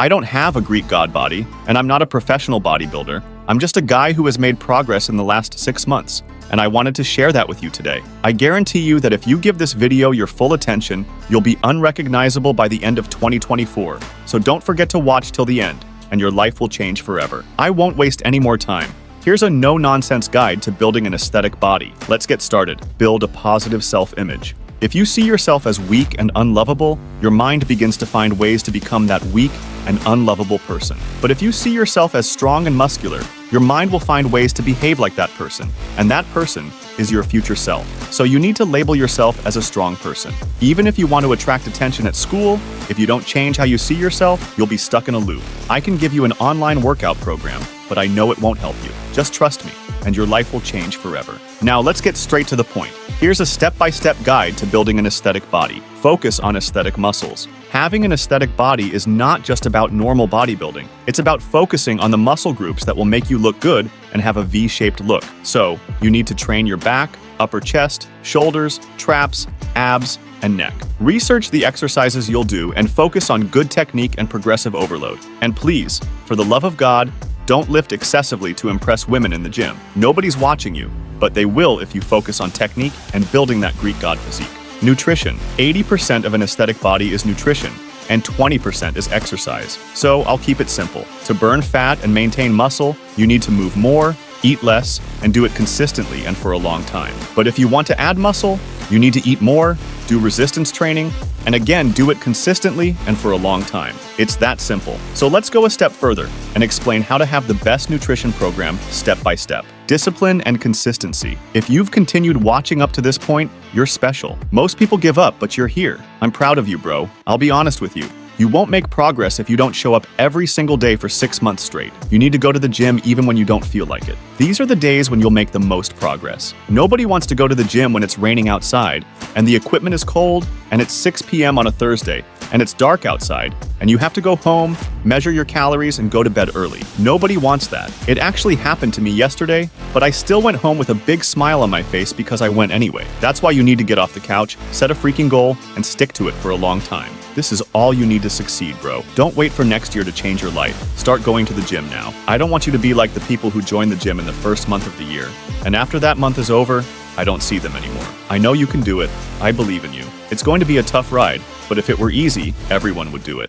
I don't have a Greek god body, and I'm not a professional bodybuilder. I'm just a guy who has made progress in the last 6 months, and I wanted to share that with you today. I guarantee you that if you give this video your full attention, you'll be unrecognizable by the end of 2024. So don't forget to watch till the end, and your life will change forever. I won't waste any more time. Here's a no-nonsense guide to building an aesthetic body. Let's get started. Build a positive self-image. If you see yourself as weak and unlovable, your mind begins to find ways to become that weak and unlovable person. But if you see yourself as strong and muscular, your mind will find ways to behave like that person, and that person is your future self. So you need to label yourself as a strong person. Even if you want to attract attention at school, if you don't change how you see yourself, you'll be stuck in a loop. I can give you an online workout program, but I know it won't help you. Just trust me, and your life will change forever. Now let's get straight to the point. Here's a step-by-step guide to building an aesthetic body. Focus on aesthetic muscles. Having an aesthetic body is not just about normal bodybuilding. It's about focusing on the muscle groups that will make you look good and have a V-shaped look. So, you need to train your back, upper chest, shoulders, traps, abs, and neck. Research the exercises you'll do and focus on good technique and progressive overload. And please, for the love of God, don't lift excessively to impress women in the gym. Nobody's watching you, but they will if you focus on technique and building that Greek god physique. Nutrition. 80% of an aesthetic body is nutrition, and 20% is exercise. So I'll keep it simple. To burn fat and maintain muscle, you need to move more, eat less, and do it consistently and for a long time. But if you want to add muscle, you need to eat more, do resistance training, and again, do it consistently and for a long time. It's that simple. So let's go a step further and explain how to have the best nutrition program step by step. Discipline and consistency. If you've continued watching up to this point, you're special. Most people give up, but you're here. I'm proud of you, bro. I'll be honest with you. You won't make progress if you don't show up every single day for 6 months straight. You need to go to the gym even when you don't feel like it. These are the days when you'll make the most progress. Nobody wants to go to the gym when it's raining outside, and the equipment is cold, and it's 6 p.m. on a Thursday, and it's dark outside, and you have to go home, measure your calories, and go to bed early. Nobody wants that. It actually happened to me yesterday, but I still went home with a big smile on my face because I went anyway. That's why you need to get off the couch, set a freaking goal, and stick to it for a long time. This is all you need to succeed, bro. Don't wait for next year to change your life. Start going to the gym now. I don't want you to be like the people who join the gym in the first month of the year, and after that month is over, I don't see them anymore. I know you can do it. I believe in you. It's going to be a tough ride, but if it were easy, everyone would do it.